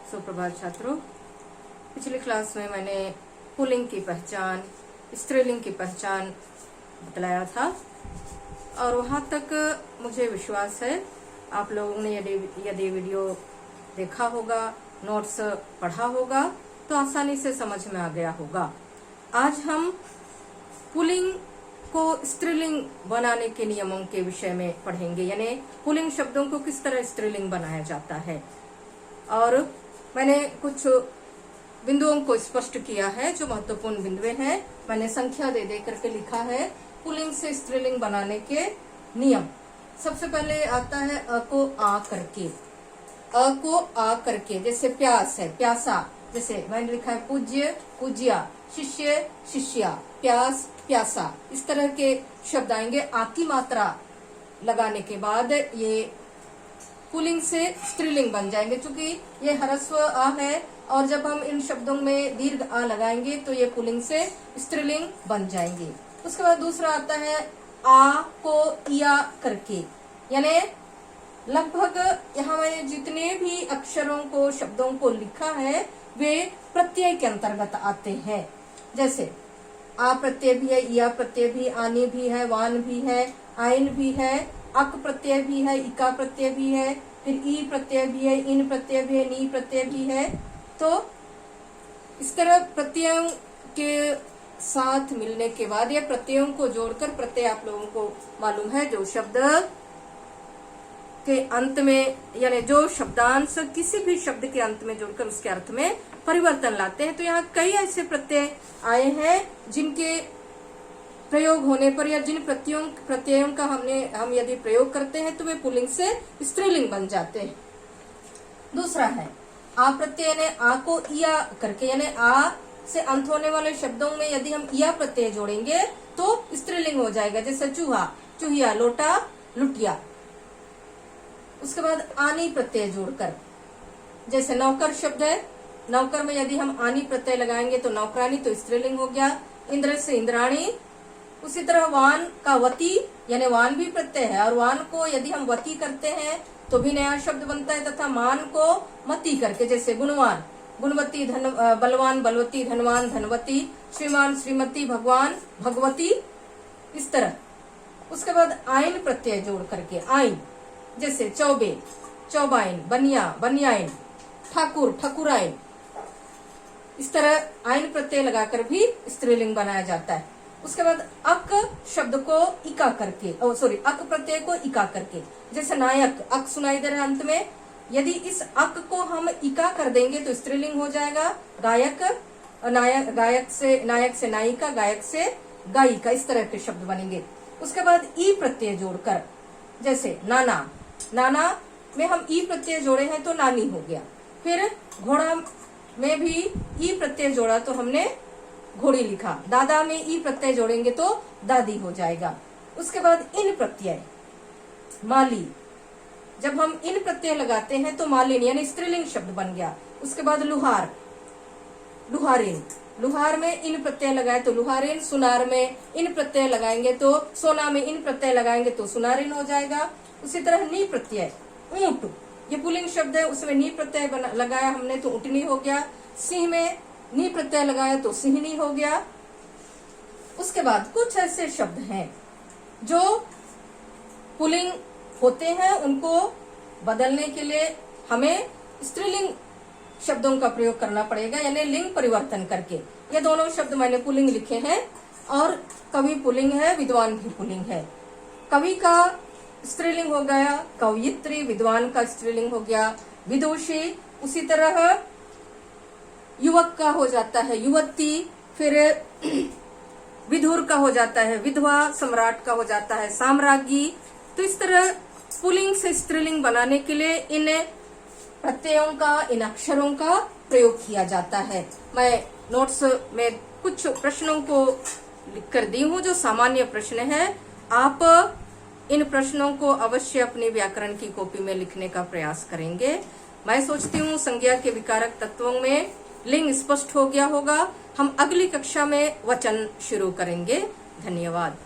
सुप्रभात छात्रों। पिछली क्लास में मैंने पुल्लिंग की पहचान, स्त्रीलिंग की पहचान बतलाया था और वहां तक मुझे विश्वास है आप लोगों ने यदि वीडियो देखा होगा, नोट्स पढ़ा होगा तो आसानी से समझ में आ गया होगा। आज हम पुल्लिंग को स्त्रीलिंग बनाने के नियमों के विषय में पढ़ेंगे, यानी पुल्लिंग शब्दों को किस तरह स्त्रीलिंग बनाया जाता है। और मैंने कुछ बिंदुओं को स्पष्ट किया है जो महत्वपूर्ण बिंदुएं हैं। मैंने संख्या दे दे करके लिखा है पुल्लिंग से स्त्रीलिंग बनाने के नियम। सबसे पहले आता है अ को आ करके। अ को आ करके, जैसे प्यास है, प्यासा, जैसे मैंने लिखा है पूज्य, पूज्या, शिष्य, शिष्या, प्यास, प्यासा, इस तरह के शब्द आएंगे। आ की मात्रा लगाने के बाद ये पुल्लिंग से स्त्रीलिंग बन जाएंगे। चूंकि ये ह्रस्व आ है और जब हम इन शब्दों में दीर्घ आ लगाएंगे तो ये पुल्लिंग से स्त्रीलिंग बन जाएंगे। उसके बाद दूसरा आता है आ को या करके, यानी लगभग यहाँ में जितने भी अक्षरों को, शब्दों को लिखा है वे प्रत्यय के अंतर्गत आते हैं। जैसे आ प्रत्यय भी है, या प्रत्यय भी, आनी भी है, वान भी है, आइन भी है, अक प्रत्यय भी है, इका प्रत्यय भी है, फिर ई प्रत्यय भी है, इन प्रत्यय भी है, नी प्रत्यय भी है। तो इस तरह प्रत्ययों के साथ मिलने के बाद या प्रत्ययों को जोड़कर प्रत्यय आप लोगों को मालूम है जो शब्द के अंत में, यानी जो शब्दांश किसी भी शब्द के अंत में जोड़कर उसके अर्थ में परिवर्तन लाते हैं। तो यहाँ कई ऐसे प्रत्यय आए हैं जिनके प्रयोग होने पर या जिन प्रत्ययों का हम यदि प्रयोग करते हैं तो वे पुल्लिंग से स्त्रीलिंग बन जाते हैं। दूसरा है आ प्रत्यय ने आ को या करके, यानी आ से अंत होने वाले शब्दों में यदि हम या प्रत्यय जोड़ेंगे तो स्त्रीलिंग हो जाएगा। जैसे चूहा, चूहिया, लोटा, लुटिया। उसके बाद आनी प्रत्यय जोड़कर, जैसे नौकर शब्द है, नौकर में यदि हम आनी प्रत्यय लगाएंगे तो नौकरानी, तो स्त्रीलिंग हो गया। इंद्र से इंद्राणी। उसी तरह वान का वती, यानी वान भी प्रत्यय है और वान को यदि हम वती करते हैं तो भी नया शब्द बनता है। तथा मान को मती करके, जैसे गुणवान, गुणवती, धन, बलवान, बलवती, धनवान, धनवती, श्रीमान, श्रीमती, भगवान, भगवती, इस तरह। उसके बाद आइन प्रत्यय जोड़ करके, आइन, जैसे चौबे, चौबाइन, बनिया, बनियाइन, ठाकुर, ठकुराइन, इस तरह आइन प्रत्यय लगाकर भी स्त्रीलिंग बनाया जाता है। उसके बाद अक शब्द को इका करके, अक प्रत्यय को इका करके, जैसे नायक, अक सुनाई दे रहा है अंत में, यदि इस अक को हम इका कर देंगे तो स्त्रीलिंग हो जाएगा। गायक, नायक, नायक से नायिका, गायक से गायिका, इस तरह के शब्द बनेंगे। उसके बाद ई प्रत्यय जोड़कर, जैसे नाना, नाना में हम ई प्रत्यय जोड़े हैं तो नानी हो गया। फिर घोड़ा में भी ई प्रत्यय जोड़ा तो हमने घोड़ी लिखा। दादा में ई प्रत्यय जोड़ेंगे तो दादी हो जाएगा। उसके बाद इन प्रत्यय, माली, जब हम इन प्रत्यय लगाते हैं तो मालिन, यानी स्त्रीलिंग शब्द बन गया। उसके बाद लुहार, लुहारिन, लुहार में इन प्रत्यय लगाए तो लुहारिन, सुनार में इन प्रत्यय लगाएंगे तो, सोना में इन प्रत्यय लगाएंगे तो सुनारिन हो जाएगा। उसी तरह नी प्रत्यय, ऊंट, ये पुल्लिंग शब्द है, उसमें नी प्रत्यय लगाया हमने तो ऊँटनी हो गया। सिंह में नी प्रत्यय लगाया तो सिंहनी हो गया। उसके बाद कुछ ऐसे शब्द हैं जो पुल्लिंग होते हैं, उनको बदलने के लिए हमें स्त्रीलिंग शब्दों का प्रयोग करना पड़ेगा, यानी लिंग परिवर्तन करके। ये दोनों शब्द मैंने पुल्लिंग लिखे हैं और कवि पुल्लिंग है, विद्वान भी पुल्लिंग है। कवि का स्त्रीलिंग हो गया कवयित्री, विद्वान का स्त्रीलिंग हो गया विदुषी। उसी तरह युवक का हो जाता है युवती, फिर विधुर का हो जाता है विधवा, सम्राट का हो जाता है साम्राज्ञी। तो इस तरह पुल्लिंग से स्त्रीलिंग बनाने के लिए इन प्रत्ययों का, इन अक्षरों का प्रयोग किया जाता है। मैं नोट्स में कुछ प्रश्नों को लिखकर दी हूँ जो सामान्य प्रश्न है। आप इन प्रश्नों को अवश्य अपनी व्याकरण की कॉपी में लिखने का प्रयास करेंगे। मैं सोचती हूँ संज्ञा के विकारक तत्वों में लिंग स्पष्ट हो गया होगा। हम अगली कक्षा में वचन शुरू करेंगे। धन्यवाद।